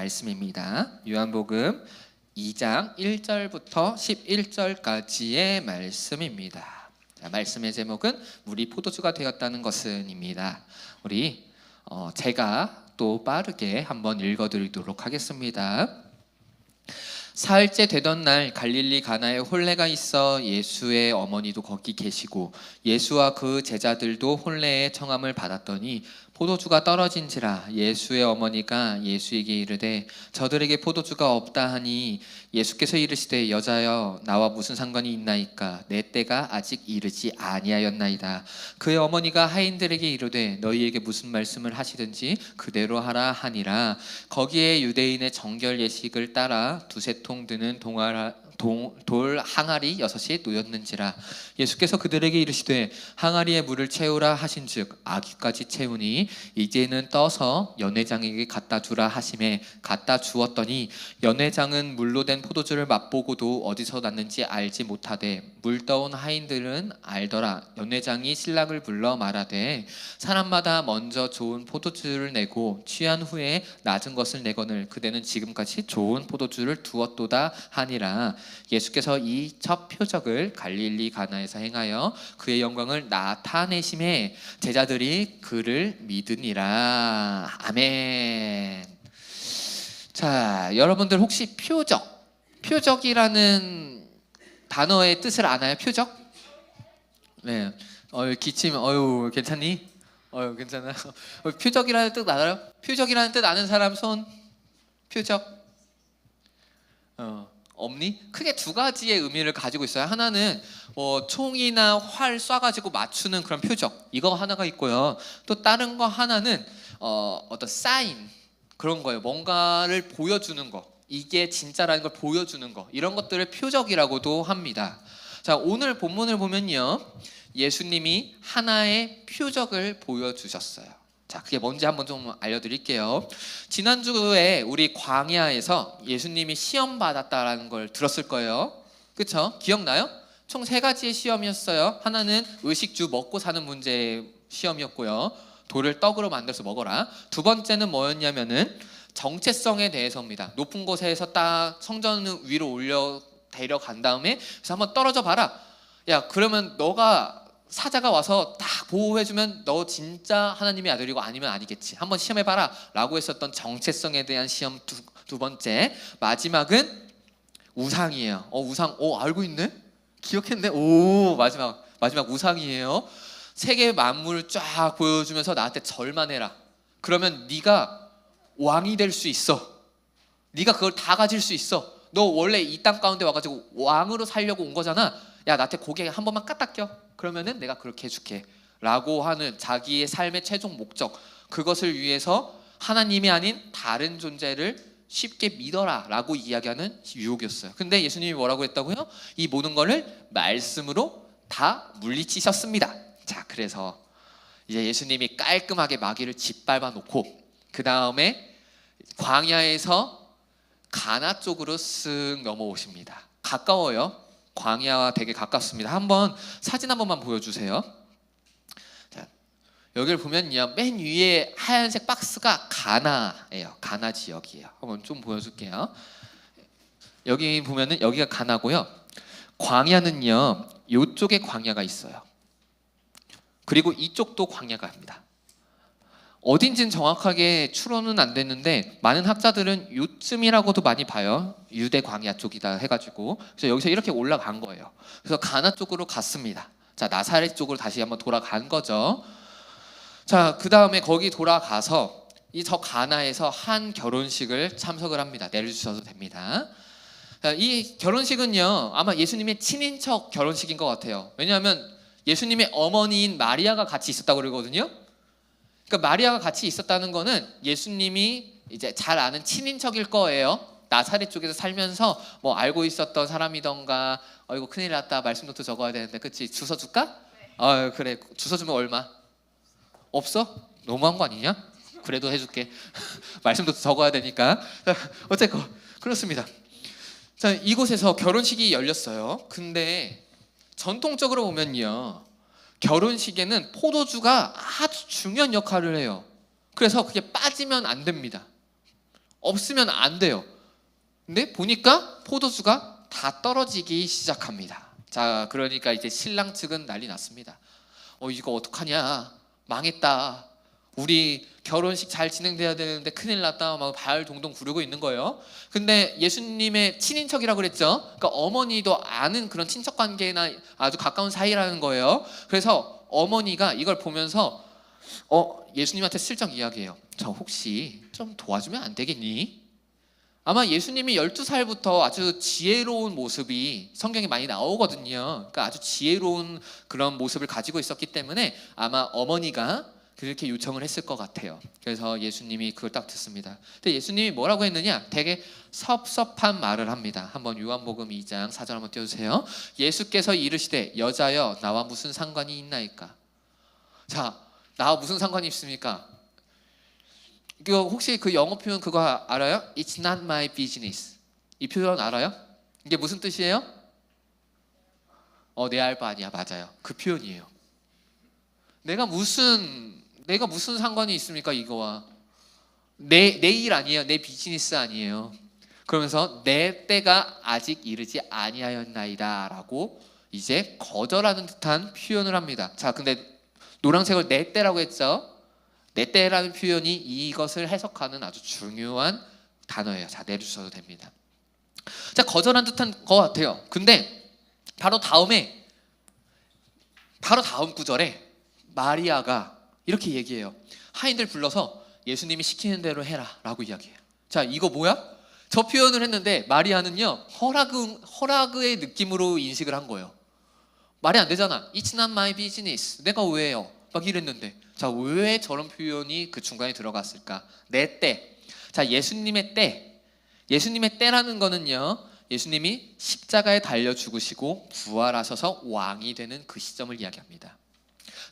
말씀입니다. 요한복음 2장 1절부터 11절까지의 말씀입니다. 자, 말씀의 제목은 물이 포도주가 되었다는 것은입니다. 우리 제가 또 빠르게 한번 읽어드리도록 하겠습니다. 사흘째 되던 날 갈릴리 가나에 혼례가 있어 예수의 어머니도 거기 계시고 예수와 그 제자들도 혼례의 청함을 받았더니 포도주가 떨어진지라. 예수의 어머니가 예수에게 이르되 저들에게 포도주가 없다 하니 예수께서 이르시되 여자여 나와 무슨 상관이 있나이까 내 때가 아직 이르지 아니하였나이다. 그의 어머니가 하인들에게 이르되 너희에게 무슨 말씀을 하시든지 그대로 하라 하니라. 거기에 유대인의 정결 예식을 따라 두세 통 드는 돌 항아리 6이 놓였는지라. 예수께서 그들에게 이르시되 항아리에 물을 채우라 하신즉 아귀까지 채우니 이제는 떠서 연회장에게 갖다 주라 하시매 갖다 주었더니 연회장은 물로 된 포도주를 맛보고도 어디서 났는지 알지 못하되 물 떠온 하인들은 알더라. 연회장이 신랑을 불러 말하되 사람마다 먼저 좋은 포도주를 내고 취한 후에 낮은 것을 내거늘 그대는 지금까지 좋은 포도주를 두었도다 하니라. 예수께서 이 첫 표적을 갈릴리 가나에서 행하여 그의 영광을 나타내심에 제자들이 그를 믿으니라. 아멘. 자, 여러분들 혹시 표적이라는 단어의 뜻을 아나요? 표적? 네. 기침. 괜찮니? 괜찮아. 표적이라는 뜻 알아요? 표적이라는 뜻 아는 사람 손. 표적. 없니? 크게 두 가지의 의미를 가지고 있어요. 하나는 총이나 활 쏴가지고 맞추는 그런 표적, 이거 하나가 있고요. 또 다른 거 하나는 어떤 사인, 그런 거예요. 뭔가를 보여주는 거, 이게 진짜라는 걸 보여주는 거, 이런 것들을 표적이라고도 합니다. 자, 오늘 본문을 보면요, 예수님이 하나의 표적을 보여주셨어요. 자, 그게 뭔지 한번 좀 알려드릴게요. 지난주에 우리 광야에서 예수님이 시험 받았다라는 걸 들었을 거예요. 그렇죠? 기억나요? 총 3가지의 시험이었어요. 하나는 의식주 먹고 사는 문제 시험이었고요. 돌을 떡으로 만들어서 먹어라. 두 번째는 뭐였냐면은 정체성에 대해서입니다. 높은 곳에서 딱 성전 위로 올려 데려간 다음에 그래서 한번 떨어져 봐라. 야, 그러면 너가 사자가 와서 딱 보호해주면 너 진짜 하나님의 아들이고 아니면 아니겠지. 한번 시험해봐라 라고 했었던 정체성에 대한 시험 두 번째. 마지막은 우상이에요. 우상 알고 있네? 기억했네? 마지막 우상이에요. 세계 만물을 쫙 보여주면서 나한테 절만 해라. 그러면 네가 왕이 될 수 있어. 네가 그걸 다 가질 수 있어. 너 원래 이 땅 가운데 와가지고 왕으로 살려고 온 거잖아. 야, 나한테 고개 한 번만 까딱 껴. 그러면은 내가 그렇게 해줄게 라고 하는 자기의 삶의 최종 목적, 그것을 위해서 하나님이 아닌 다른 존재를 쉽게 믿어라 라고 이야기하는 유혹이었어요. 근데 예수님이 뭐라고 했다고요? 이 모든 거를 말씀으로 다 물리치셨습니다. 자, 그래서 이제 예수님이 깔끔하게 마귀를 짓밟아 놓고 그 다음에 광야에서 가나 쪽으로 쓱 넘어오십니다. 가까워요. 광야와 되게 가깝습니다. 한번 사진 한 번만 보여주세요. 자, 여기를 보면요, 맨 위에 하얀색 박스가 가나예요. 가나 지역이에요. 한번 좀 보여줄게요. 여기 보면은 여기가 가나고요. 광야는요, 이쪽에 광야가 있어요. 그리고 이쪽도 광야가 합니다. 어딘지는 정확하게 추론은 안 됐는데 많은 학자들은 요쯤이라고도 많이 봐요. 유대 광야 쪽이다 해가지고. 그래서 여기서 이렇게 올라간 거예요. 그래서 가나 쪽으로 갔습니다. 자, 나사렛 쪽으로 다시 한번 돌아간 거죠. 자, 그 다음에 거기 돌아가서 저 가나에서 한 결혼식을 참석을 합니다. 내려주셔도 됩니다. 자, 이 결혼식은요, 아마 예수님의 친인척 결혼식인 것 같아요. 왜냐하면 예수님의 어머니인 마리아가 같이 있었다고 그러거든요. 그러니까 마리아가 같이 있었다는 거는 예수님이 이제 잘 아는 친인척일 거예요. 나사렛 쪽에서 살면서 뭐 알고 있었던 사람이던가. 이거 큰일 났다. 말씀노트 적어야 되는데, 그치? 주소 줄까? 네. 그래. 주소 주면 얼마? 없어? 너무한 거 아니냐? 그래도 해줄게. 말씀노트 적어야 되니까. 어쨌건 그렇습니다. 자, 이곳에서 결혼식이 열렸어요. 근데 전통적으로 보면요, 결혼식에는 포도주가 아주 중요한 역할을 해요. 그래서 그게 빠지면 안 됩니다. 없으면 안 돼요. 근데 보니까 포도주가 다 떨어지기 시작합니다. 자, 그러니까 이제 신랑 측은 난리 났습니다. 이거 어떡하냐, 망했다, 우리 결혼식 잘 진행돼야 되는데 큰일 났다, 막 발 동동 구르고 있는 거예요. 근데 예수님의 친인척이라고 그랬죠. 그러니까 어머니도 아는 그런 친척 관계나 아주 가까운 사이라는 거예요. 그래서 어머니가 이걸 보면서 예수님한테 슬쩍 이야기해요. 저 혹시 좀 도와주면 안 되겠니? 아마 예수님이 12살부터 아주 지혜로운 모습이 성경에 많이 나오거든요. 그러니까 아주 지혜로운 그런 모습을 가지고 있었기 때문에 아마 어머니가 그렇게 요청을 했을 것 같아요. 그래서 예수님이 그걸 딱 듣습니다. 근데 예수님이 뭐라고 했느냐? 되게 섭섭한 말을 합니다. 한번 요한복음 2장 4절 한번 띄워주세요. 예수께서 이르시되 여자여 나와 무슨 상관이 있나이까? 자, 나와 무슨 상관이 있습니까? 혹시 그 영어 표현 그거 알아요? It's not my business. 이 표현 알아요? 이게 무슨 뜻이에요? 내 알 바 아니야. 맞아요. 그 표현이에요. 내가 무슨 상관이 있습니까? 이거와 내 일 아니에요. 내 비즈니스 아니에요. 그러면서 내 때가 아직 이르지 아니하였나이다 라고 이제 거절하는 듯한 표현을 합니다. 자, 근데 노란색을 내 때라고 했죠. 내 때라는 표현이 이것을 해석하는 아주 중요한 단어예요. 자, 내려주셔도 됩니다. 자, 거절한 듯한 것 같아요. 근데 바로 다음 구절에 마리아가 이렇게 얘기해요. 하인들 불러서 예수님이 시키는 대로 해라 라고 이야기해요. 자, 이거 뭐야? 저 표현을 했는데 마리아는요 허락의 느낌으로 인식을 한 거예요. 말이 안 되잖아. It's not my business. 내가 왜요? 막 이랬는데. 자, 왜 저런 표현이 그 중간에 들어갔을까? 내 때. 자, 예수님의 때라는 거는요, 예수님이 십자가에 달려 죽으시고 부활하셔서 왕이 되는 그 시점을 이야기합니다.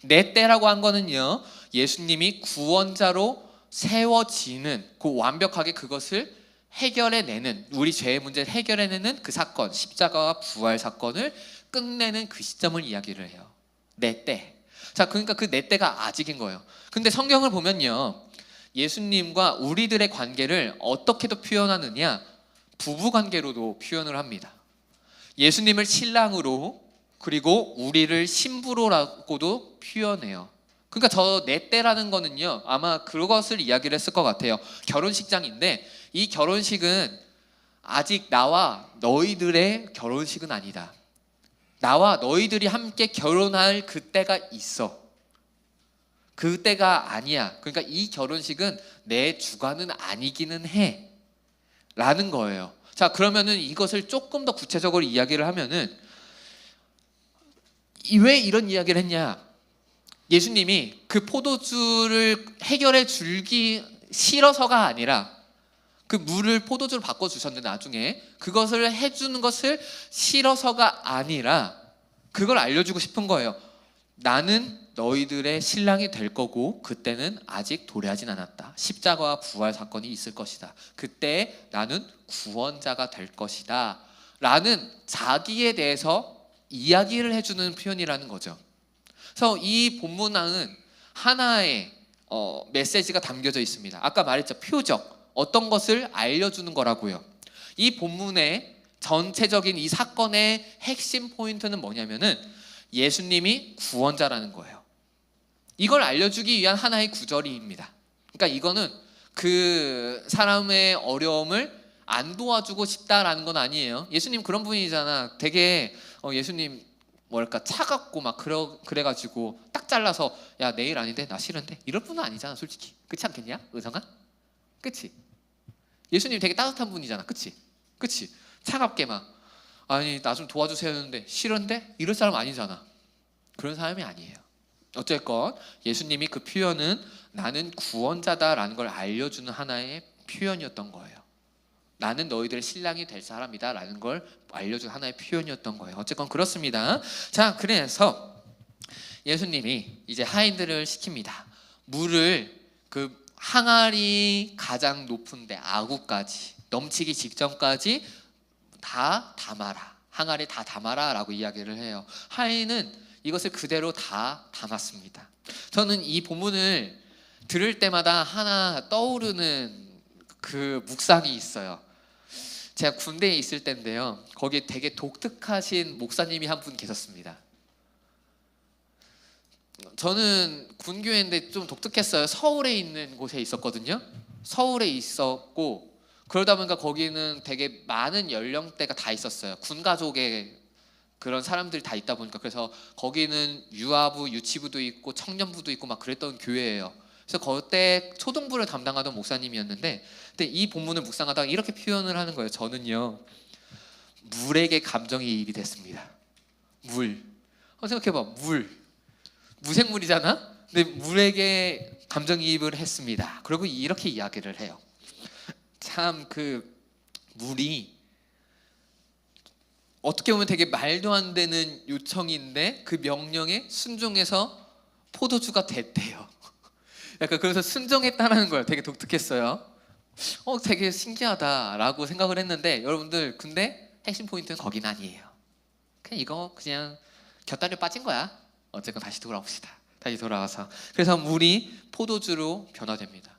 내 때라고 한 거는요, 예수님이 구원자로 세워지는, 그 완벽하게 그것을 해결해내는, 우리 죄의 문제를 해결해내는 그 사건, 십자가와 부활 사건을 끝내는 그 시점을 이야기를 해요. 내 때. 자, 그러니까 그 내 때가 아직인 거예요. 근데 성경을 보면요, 예수님과 우리들의 관계를 어떻게도 표현하느냐, 부부관계로도 표현을 합니다. 예수님을 신랑으로, 그리고 우리를 신부로라고도 표현해요. 그러니까 저 내 때라는 거는요, 아마 그것을 이야기를 했을 것 같아요. 결혼식장인데 이 결혼식은 아직 나와 너희들의 결혼식은 아니다. 나와 너희들이 함께 결혼할 그때가 있어. 그때가 아니야. 그러니까 이 결혼식은 내 주관은 아니기는 해 라는 거예요. 자, 그러면은 이것을 조금 더 구체적으로 이야기를 하면은, 왜 이런 이야기를 했냐? 예수님이 그 포도주를 해결해 주기 싫어서가 아니라, 그 물을 포도주로 바꿔주셨는데 나중에 그것을 해주는 것을 싫어서가 아니라 그걸 알려주고 싶은 거예요. 나는 너희들의 신랑이 될 거고 그때는 아직 도래하진 않았다. 십자가와 부활 사건이 있을 것이다. 그때 나는 구원자가 될 것이다 라는 자기에 대해서 이야기를 해주는 표현이라는 거죠. 그래서 이 본문에는 하나의 메시지가 담겨져 있습니다. 아까 말했죠. 표적, 어떤 것을 알려주는 거라고요. 이 본문의 전체적인 이 사건의 핵심 포인트는 뭐냐면은 예수님이 구원자라는 거예요. 이걸 알려주기 위한 하나의 구절입니다. 그러니까 이거는 그 사람의 어려움을 안 도와주고 싶다라는 건 아니에요. 예수님 그런 분이잖아. 되게 예수님 뭐랄까 차갑고 막 그래가지고 딱 잘라서 야 내일 아닌데 나 싫은데 이럴 분은 아니잖아. 솔직히 그렇지 않겠냐? 의성아? 그치? 예수님 되게 따뜻한 분이잖아. 그치? 차갑게 막 아니 나 좀 도와주세요 했는데 싫은데? 이럴 사람 아니잖아. 그런 사람이 아니에요. 어쨌건 예수님이 그 표현은 나는 구원자다라는 걸 알려주는 하나의 표현이었던 거예요. 나는 너희들의 신랑이 될 사람이다 라는 걸 알려주는 하나의 표현이었던 거예요. 어쨌건 그렇습니다. 자, 그래서 예수님이 이제 하인들을 시킵니다. 물을 그 항아리 가장 높은데 아구까지 넘치기 직전까지 다 담아라. 항아리 다 담아라 라고 이야기를 해요. 하인은 이것을 그대로 다 담았습니다. 저는 이 본문을 들을 때마다 하나 떠오르는 그 묵상이 있어요. 제가 군대에 있을 때인데요. 거기에 되게 독특하신 목사님이 한 분 계셨습니다. 저는 군교회인데 좀 독특했어요. 서울에 있는 곳에 있었거든요. 서울에 있었고 그러다 보니까 거기는 되게 많은 연령대가 다 있었어요. 군 가족의 그런 사람들이 다 있다 보니까. 그래서 거기는 유아부, 유치부도 있고 청년부도 있고 막 그랬던 교회예요. 그래서 그때 초등부를 담당하던 목사님이었는데, 근데 이 본문을 묵상하다가 이렇게 표현을 하는 거예요. 저는요, 물에게 감정이입이 됐습니다. 물. 생각해봐, 무생물이잖아. 근데 물에게 감정이입을 했습니다. 그리고 이렇게 이야기를 해요. 참 그 물이 어떻게 보면 되게 말도 안 되는 요청인데 그 명령에 순종해서 포도주가 됐대요. 약간 그래서 순종했다는 거예요. 되게 독특했어요. 되게 신기하다라고 생각을 했는데, 여러분들 근데 핵심 포인트는 거긴 아니에요. 그냥 곁다리로 빠진 거야. 어쨌건 다시 돌아옵시다. 다시 돌아와서 그래서 물이 포도주로 변화됩니다.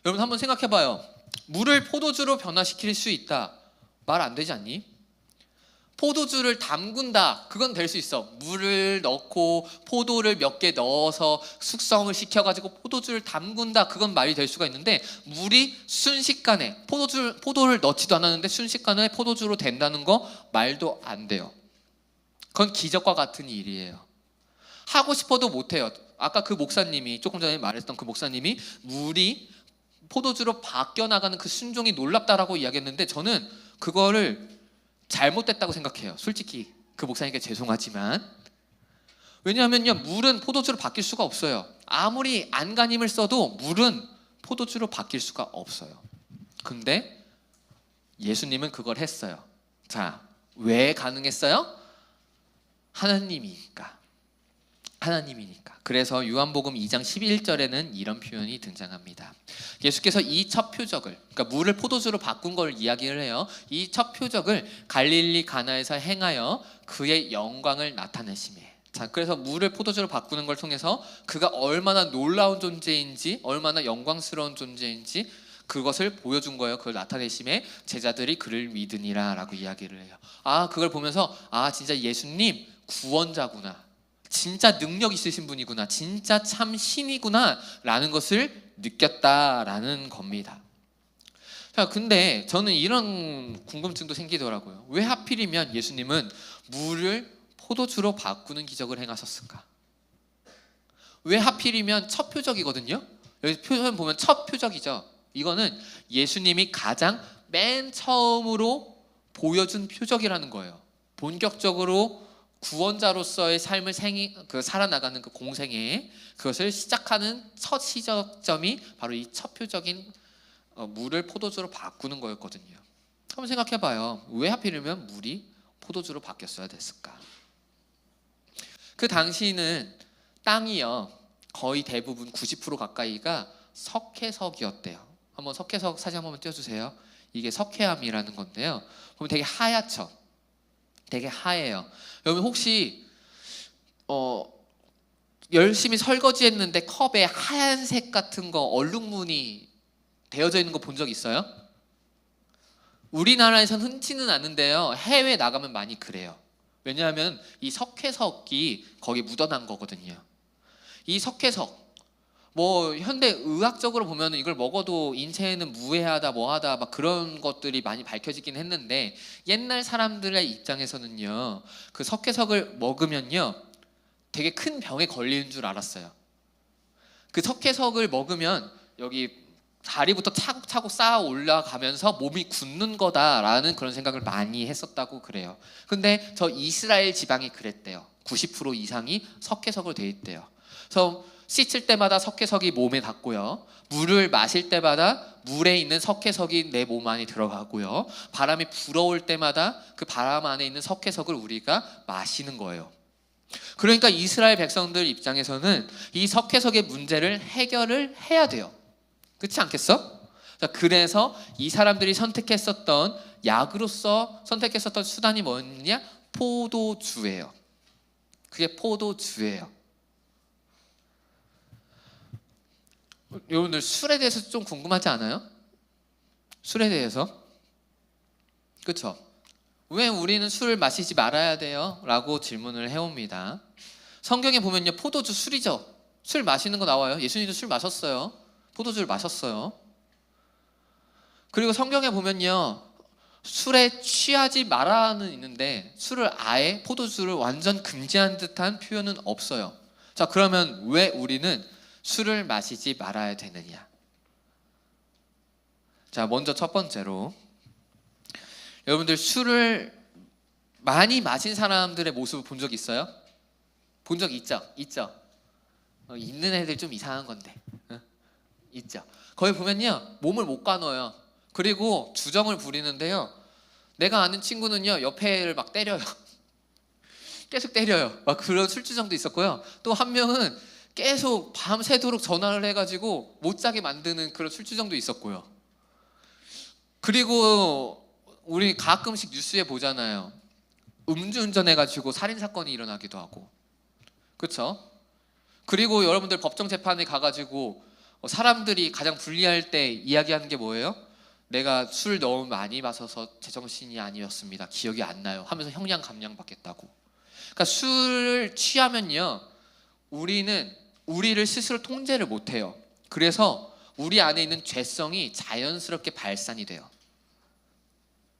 여러분 한번 생각해봐요. 물을 포도주로 변화시킬 수 있다. 말 안 되지 않니? 포도주를 담근다. 그건 될 수 있어. 물을 넣고 포도를 몇 개 넣어서 숙성을 시켜가지고 포도주를 담근다. 그건 말이 될 수가 있는데, 물이 순식간에 포도를 넣지도 않았는데 순식간에 포도주로 된다는 거 말도 안 돼요. 그건 기적과 같은 일이에요. 하고 싶어도 못해요. 아까 그 목사님이, 조금 전에 말했던 그 목사님이 물이 포도주로 바뀌어 나가는 그 순종이 놀랍다라고 이야기했는데, 저는 그거를 잘못됐다고 생각해요. 솔직히 그 목사님께 죄송하지만. 왜냐하면요, 물은 포도주로 바뀔 수가 없어요. 아무리 안간힘을 써도 물은 포도주로 바뀔 수가 없어요. 근데 예수님은 그걸 했어요. 자, 왜 가능했어요? 하나님이니까. 그래서 요한복음 2장 11절에는 이런 표현이 등장합니다. 예수께서 이 첫 표적을, 그러니까 물을 포도주로 바꾼 걸 이야기를 해요. 이 첫 표적을 갈릴리 가나에서 행하여 그의 영광을 나타내시매. 자, 그래서 물을 포도주로 바꾸는 걸 통해서 그가 얼마나 놀라운 존재인지, 얼마나 영광스러운 존재인지 그것을 보여준 거예요. 그걸 나타내심에 제자들이 그를 믿으니라 라고 이야기를 해요. 그걸 보면서 진짜 예수님 구원자구나, 진짜 능력 있으신 분이구나, 진짜 참 신이구나 라는 것을 느꼈다라는 겁니다. 자, 근데 저는 이런 궁금증도 생기더라고요. 왜 하필이면 예수님은 물을 포도주로 바꾸는 기적을 행하셨을까? 왜 하필이면 첫 표적이거든요. 여기 표현 보면 첫 표적이죠. 이거는 예수님이 가장 맨 처음으로 보여준 표적이라는 거예요. 본격적으로 구원자로서의 삶을 살아나가는 그 공생에, 그것을 시작하는 첫 시작점이 바로 이 첫 표적인 물을 포도주로 바꾸는 거였거든요. 한번 생각해봐요. 왜 하필이면 물이 포도주로 바뀌었어야 됐을까? 그 당시는 땅이요, 거의 대부분 90% 가까이가 석회석이었대요. 한번 석회석 사진 한번 띄워주세요. 이게 석회암이라는 건데요, 보면 되게 하얗죠. 되게 하얘요. 여러분 혹시 열심히 설거지했는데 컵에 하얀색 같은 거 얼룩무늬 되어져 있는 거 본 적 있어요? 우리나라에선 흔치는 않은데요, 해외 나가면 많이 그래요. 왜냐하면 이 석회석이 거기 묻어난 거거든요. 이 석회석, 현대 의학적으로 보면 이걸 먹어도 인체에는 무해하다 뭐하다 막 그런 것들이 많이 밝혀지긴 했는데, 옛날 사람들의 입장에서는요, 그 석회석을 먹으면요 되게 큰 병에 걸리는 줄 알았어요. 그 석회석을 먹으면 여기 다리부터 차곡차곡 쌓아 올라가면서 몸이 굳는 거다라는 그런 생각을 많이 했었다고 그래요. 근데 저 이스라엘 지방이 그랬대요. 90% 이상이 석회석으로 돼 있대요. 그래서 씻을 때마다 석회석이 몸에 닿고요, 물을 마실 때마다 물에 있는 석회석이 내 몸 안에 들어가고요, 바람이 불어올 때마다 그 바람 안에 있는 석회석을 우리가 마시는 거예요. 그러니까 이스라엘 백성들 입장에서는 이 석회석의 문제를 해결을 해야 돼요. 그렇지 않겠어? 그래서 이 사람들이 약으로서 선택했었던 수단이 뭐였냐? 포도주예요. 그게 포도주예요. 여러분들 술에 대해서 좀 궁금하지 않아요? 술에 대해서. 그렇죠? 왜 우리는 술을 마시지 말아야 돼요? 라고 질문을 해옵니다. 성경에 보면요, 포도주 술이죠. 술 마시는 거 나와요. 예수님도 술 마셨어요. 포도주를 마셨어요. 그리고 성경에 보면요, 술에 취하지 말아는 있는데 술을 아예 포도주를 완전 금지한 듯한 표현은 없어요. 자, 그러면 왜 우리는 술을 마시지 말아야 되느냐? 자, 먼저 첫 번째로, 여러분들 술을 많이 마신 사람들의 모습을 본 적 있어요? 본 적 있죠? 있죠? 있는 애들 좀 이상한 건데. 있죠? 거기 보면요, 몸을 못 가눠요. 그리고 주정을 부리는데요, 내가 아는 친구는요, 옆에를 막 때려요. 계속 때려요. 막 그런 술주정도 있었고요. 또 한 명은 계속 밤새도록 전화를 해가지고 못 자게 만드는 그런 술주정도 있었고요. 그리고 우리 가끔씩 뉴스에 보잖아요. 음주운전해가지고 살인사건이 일어나기도 하고. 그렇죠? 그리고 여러분들 법정 재판에 가가지고 사람들이 가장 불리할 때 이야기하는 게 뭐예요? 내가 술 너무 많이 마셔서 제정신이 아니었습니다. 기억이 안 나요. 하면서 형량 감량 받겠다고. 그러니까 술을 취하면요, 우리를 스스로 통제를 못해요. 그래서 우리 안에 있는 죄성이 자연스럽게 발산이 돼요.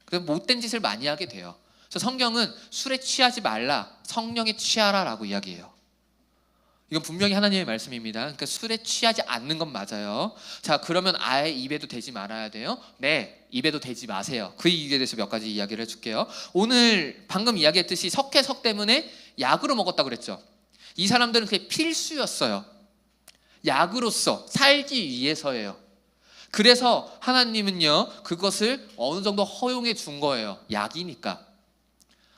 그래서 못된 짓을 많이 하게 돼요. 그래서 성경은 술에 취하지 말라, 성령에 취하라라고 이야기해요. 이건 분명히 하나님의 말씀입니다. 그러니까 술에 취하지 않는 건 맞아요. 자, 그러면 아예 입에도 대지 말아야 돼요? 네, 입에도 대지 마세요. 그 이유에 대해서 몇 가지 이야기를 해줄게요. 오늘 방금 이야기했듯이 석회석 때문에 약으로 먹었다고 그랬죠. 이 사람들은 그게 필수였어요. 약으로서 살기 위해서예요. 그래서 하나님은요, 그것을 어느 정도 허용해 준 거예요. 약이니까.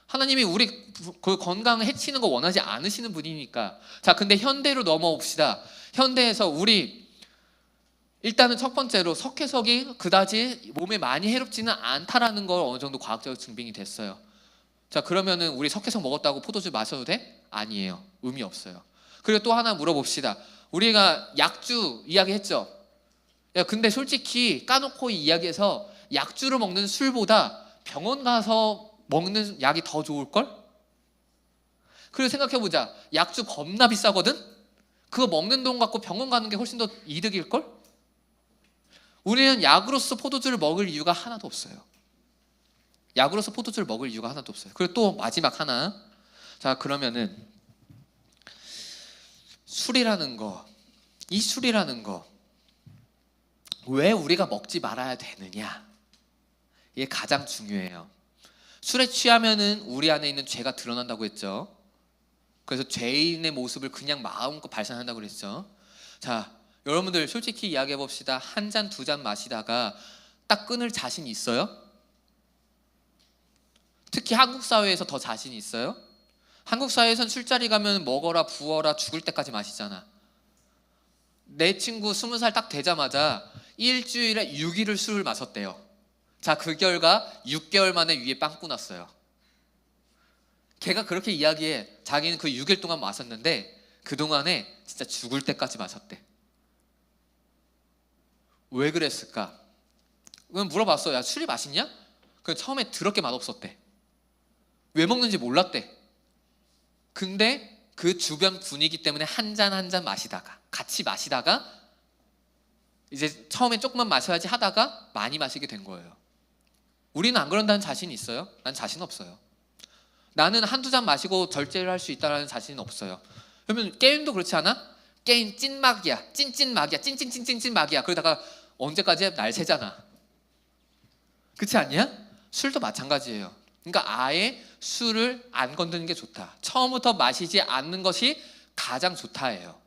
하나님이 우리 그 건강을 해치는 거 원하지 않으시는 분이니까. 자, 근데 현대로 넘어옵시다. 현대에서 우리 일단은 첫 번째로 석회석이 그다지 몸에 많이 해롭지는 않다라는 걸 어느 정도 과학적으로 증빙이 됐어요. 자, 그러면은 우리 석회석 먹었다고 포도주 마셔도 돼? 아니에요. 의미 없어요. 그리고 또 하나 물어봅시다. 우리가 약주 이야기했죠. 야, 근데 솔직히 까놓고 이야기해서 약주로 먹는 술보다 병원 가서 먹는 약이 더 좋을걸? 그리고 생각해보자. 약주 겁나 비싸거든? 그거 먹는 돈 갖고 병원 가는 게 훨씬 더 이득일걸? 우리는 약으로서 포도주를 먹을 이유가 하나도 없어요. 약으로서 포도주를 먹을 이유가 하나도 없어요. 그리고 또 마지막 하나. 자, 그러면은 술이라는 거, 이 술이라는 거 왜 우리가 먹지 말아야 되느냐? 이게 가장 중요해요. 술에 취하면은 우리 안에 있는 죄가 드러난다고 했죠. 그래서 죄인의 모습을 그냥 마음껏 발산한다고 그랬죠. 자, 여러분들 솔직히 이야기해 봅시다. 한 잔, 두 잔 마시다가 딱 끊을 자신 있어요? 특히 한국 사회에서 더 자신 있어요? 한국 사회에선 술자리 가면 먹어라 부어라 죽을 때까지 마시잖아. 내 친구 20살 딱 되자마자 일주일에 6일을 술을 마셨대요. 자, 그 결과 6개월 만에 위에 빵꾸 났어요. 걔가 그렇게 이야기해. 자기는 그 6일 동안 마셨는데 그동안에 진짜 죽을 때까지 마셨대. 왜 그랬을까? 그럼 물어봤어. 야, 술이 맛있냐? 그 처음에 더럽게 맛없었대. 왜 먹는지 몰랐대. 근데 그 주변 분위기 때문에 한 잔 한 잔 마시다가 같이 마시다가 이제 처음에 조금만 마셔야지 하다가 많이 마시게 된 거예요. 우리는 안 그런다는 자신이 있어요? 난 자신 없어요. 나는 한두 잔 마시고 절제를 할 수 있다는 자신은 없어요. 그러면 게임도 그렇지 않아? 게임 찐막이야. 찐찐막이야. 찐찐찐찐찐막이야. 그러다가 언제까지 날 새잖아. 그렇지 않냐? 술도 마찬가지예요. 그러니까 아예 술을 안 건드는 게 좋다. 처음부터 마시지 않는 것이 가장 좋다예요.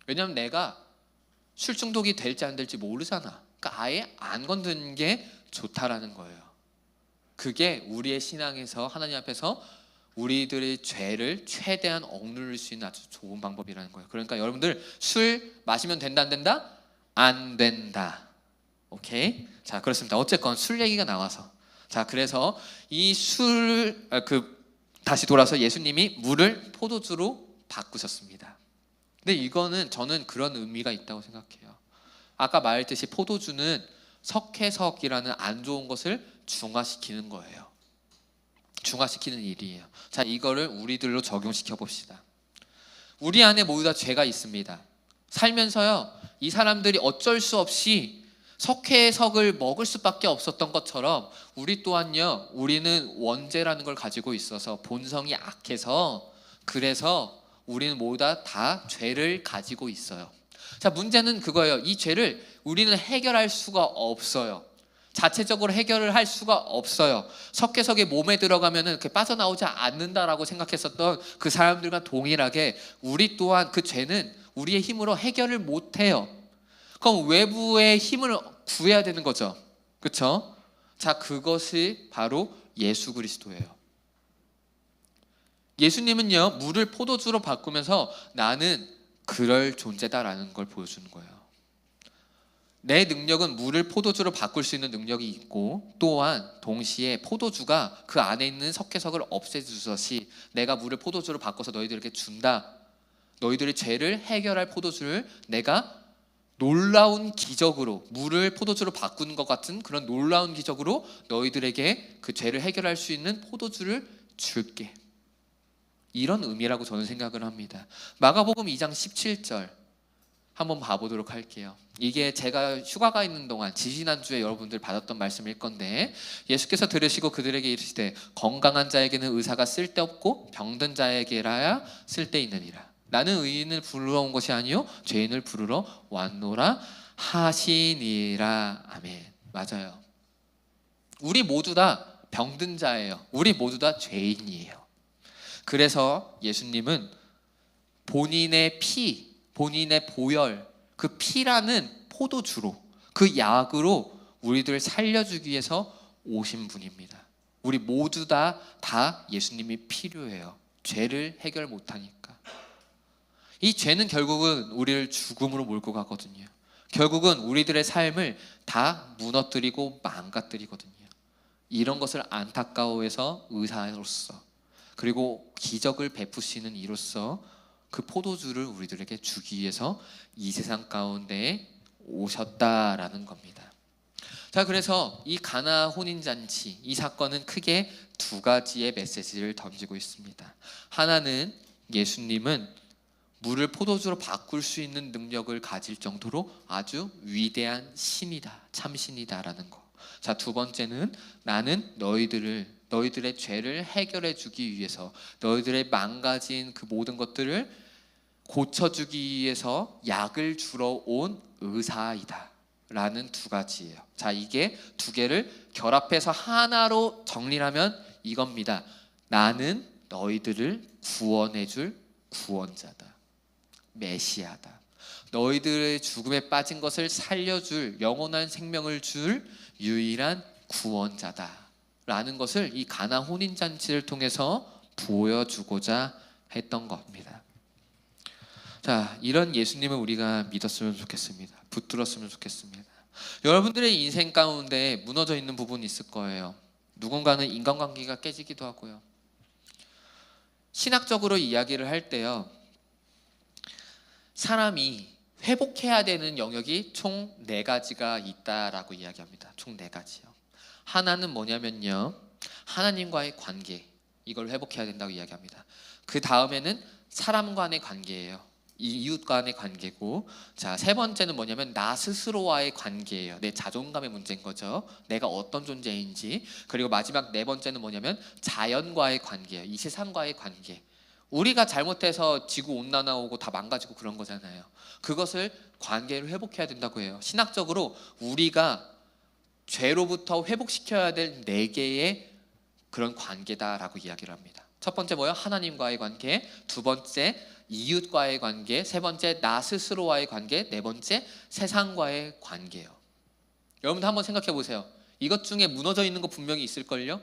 왜냐하면 내가 술 중독이 될지 안 될지 모르잖아. 그러니까 아예 안 건드는 게 좋다라는 거예요. 그게 우리의 신앙에서 하나님 앞에서 우리들의 죄를 최대한 억누를 수 있는 아주 좋은 방법이라는 거예요. 그러니까 여러분들 술 마시면 된다 안 된다? 안 된다. 오케이? 자, 그렇습니다. 어쨌건 술 얘기가 나와서 자, 그래서 이 술 다시 돌아서 예수님이 물을 포도주로 바꾸셨습니다. 근데 이거는 저는 그런 의미가 있다고 생각해요. 아까 말했듯이 포도주는 석회석이라는 안 좋은 것을 중화시키는 거예요. 중화시키는 일이에요. 자, 이거를 우리들로 적용시켜 봅시다. 우리 안에 모두 다 죄가 있습니다. 살면서요, 이 사람들이 어쩔 수 없이 석회석을 먹을 수밖에 없었던 것처럼 우리 또한요, 우리는 원죄라는 걸 가지고 있어서 본성이 악해서, 그래서 우리는 모두 다 죄를 가지고 있어요. 자, 문제는 그거예요. 이 죄를 우리는 해결할 수가 없어요. 자체적으로 해결을 할 수가 없어요. 석회석이 몸에 들어가면은 이렇게 빠져나오지 않는다라고 생각했었던 그 사람들과 동일하게 우리 또한 그 죄는 우리의 힘으로 해결을 못해요. 그럼 외부의 힘을 구해야 되는 거죠. 그렇죠? 자, 그것이 바로 예수 그리스도예요. 예수님은요, 물을 포도주로 바꾸면서 나는 그럴 존재다라는 걸 보여주는 거예요. 내 능력은 물을 포도주로 바꿀 수 있는 능력이 있고, 또한 동시에 포도주가 그 안에 있는 석회석을 없애주듯이 내가 물을 포도주로 바꿔서 너희들에게 준다. 너희들의 죄를 해결할 포도주를 내가 놀라운 기적으로, 물을 포도주로 바꾸는 것 같은 그런 놀라운 기적으로 너희들에게 그 죄를 해결할 수 있는 포도주를 줄게. 이런 의미라고 저는 생각을 합니다. 마가복음 2장 17절 한번 봐보도록 할게요. 이게 제가 휴가가 있는 동안 지지난주에 여러분들 받았던 말씀일 건데, 예수께서 들으시고 그들에게 이르시되 건강한 자에게는 의사가 쓸데없고 병든 자에게라야 쓸데있느니라. 나는 의인을 부르러 온 것이 아니요 죄인을 부르러 왔노라 하시니라. 아멘. 맞아요. 우리 모두 다 병든 자예요. 우리 모두 다 죄인이에요. 그래서 예수님은 본인의 피, 본인의 보혈, 그 피라는 포도주로, 그 약으로 우리들을 살려주기 위해서 오신 분입니다. 우리 모두 다 예수님이 필요해요. 죄를 해결 못하니까. 이 죄는 결국은 우리를 죽음으로 몰고 가거든요. 결국은 우리들의 삶을 다 무너뜨리고 망가뜨리거든요. 이런 것을 안타까워해서 의사로서, 그리고 기적을 베푸시는 이로써 그 포도주를 우리들에게 주기 위해서 이 세상 가운데에 오셨다라는 겁니다. 자, 그래서 이 가나 혼인잔치, 이 사건은 크게 두 가지의 메시지를 던지고 있습니다. 하나는 예수님은 물을 포도주로 바꿀 수 있는 능력을 가질 정도로 아주 위대한 신이다, 참신이다라는 거. 자, 두 번째는 나는 너희들의 죄를 해결해 주기 위해서, 너희들의 망가진 그 모든 것들을 고쳐주기 위해서 약을 주러 온 의사이다 라는 두 가지예요. 자, 이게 두 개를 결합해서 하나로 정리하면 이겁니다. 나는 너희들을 구원해 줄 구원자다, 메시아다. 너희들의 죽음에 빠진 것을 살려줄, 영원한 생명을 줄 유일한 구원자다 라는 것을 이 가나 혼인잔치를 통해서 보여주고자 했던 겁니다. 자, 이런 예수님을 우리가 믿었으면 좋겠습니다. 붙들었으면 좋겠습니다. 여러분들의 인생 가운데 무너져 있는 부분이 있을 거예요. 누군가는 인간관계가 깨지기도 하고요. 신학적으로 이야기를 할 때요, 사람이 회복해야 되는 영역이 총 4가지가 있다라고 이야기합니다. 총 4가지요. 하나는 뭐냐면요, 하나님과의 관계, 이걸 회복해야 된다고 이야기합니다. 그 다음에는 사람 간의 관계예요. 이웃 간의 관계고, 자, 세 번째는 뭐냐면 나 스스로와의 관계예요. 내 자존감의 문제인 거죠. 내가 어떤 존재인지. 그리고 마지막 4번째는 뭐냐면 자연과의 관계예요. 이 세상과의 관계. 우리가 잘못해서 지구 온난화 오고 다 망가지고 그런 거잖아요. 그것을 관계를 회복해야 된다고 해요. 신학적으로 우리가 죄로부터 회복시켜야 될 4개의 그런 관계다라고 이야기를 합니다. 첫 번째 뭐예요? 하나님과의 관계. 두 번째 이웃과의 관계. 세 번째 나 스스로와의 관계. 네 번째 세상과의 관계예요. 여러분도 한번 생각해 보세요. 이것 중에 무너져 있는 거 분명히 있을걸요?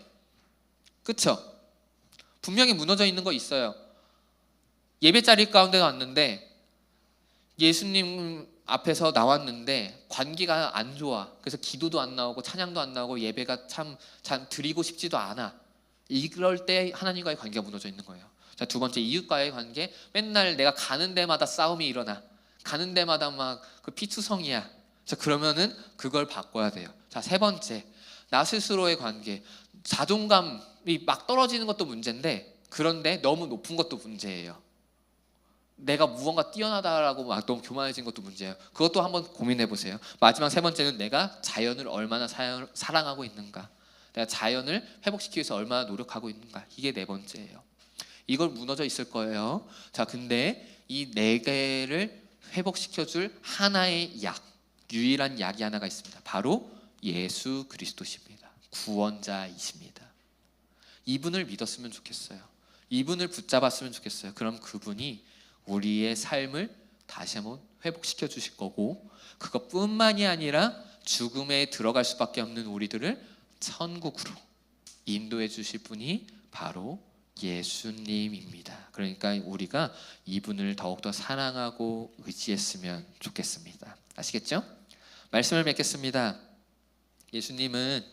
그쵸? 분명히 무너져 있는 거 있어요. 예배 자리 가운데 왔는데, 예수님 앞에서 나왔는데 관계가 안 좋아. 그래서 기도도 안 나오고 찬양도 안 나오고 예배가 참 드리고 싶지도 않아. 이럴 때 하나님과의 관계가 무너져 있는 거예요. 자, 두 번째 이웃과의 관계. 맨날 내가 가는 데마다 싸움이 일어나. 가는 데마다 막 그 피투성이야. 자, 그러면은 그걸 바꿔야 돼요. 자, 세 번째, 나 스스로의 관계. 자존감이 막 떨어지는 것도 문제인데, 그런데 너무 높은 것도 문제예요. 내가 무언가 뛰어나다라고 막 너무 교만해진 것도 문제예요. 그것도 한번 고민해 보세요. 마지막 세 번째는 내가 자연을 얼마나 사랑하고 있는가, 내가 자연을 회복시키기 위해서 얼마나 노력하고 있는가. 이게 네 번째예요. 이걸 무너져 있을 거예요. 자, 근데 이 네 개를 회복시켜줄 하나의 약, 유일한 약이 하나가 있습니다. 바로 예수 그리스도십니다. 구원자이십니다. 이분을 믿었으면 좋겠어요. 이분을 붙잡았으면 좋겠어요. 그럼 그분이 우리의 삶을 다시 한번 회복시켜 주실 거고, 그것뿐만이 아니라 죽음에 들어갈 수밖에 없는 우리들을 천국으로 인도해 주실 분이 바로 예수님입니다. 그러니까 우리가 이분을 더욱더 사랑하고 의지했으면 좋겠습니다. 아시겠죠? 말씀을 맺겠습니다. 예수님은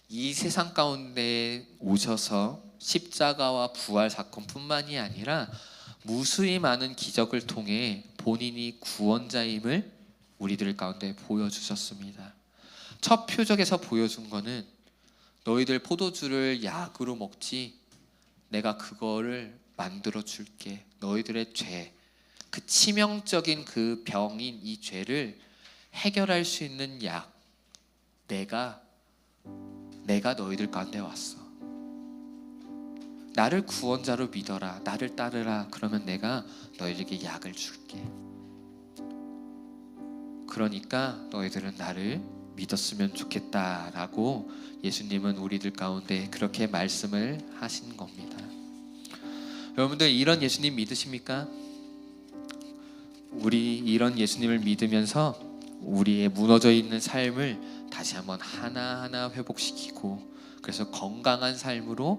이 세상 가운데 오셔서 십자가와 부활 사건뿐만이 아니라 무수히 많은 기적을 통해 본인이 구원자임을 우리들 가운데 보여주셨습니다. 첫 표적에서 보여준 거는 너희들 포도주를 약으로 먹지, 내가 그거를 만들어 줄게. 너희들의 죄, 그 치명적인 그 병인 이 죄를 해결할 수 있는 약, 내가 너희들 가운데 왔어. 나를 구원자로 믿어라, 나를 따르라. 그러면 내가 너희에게 약을 줄게. 그러니까 너희들은 나를 믿었으면 좋겠다라고 예수님은 우리들 가운데 그렇게 말씀을 하신 겁니다. 여러분들, 이런 예수님 믿으십니까? 우리 이런 예수님을 믿으면서 우리의 무너져 있는 삶을 다시 한번 하나하나 회복시키고, 그래서 건강한 삶으로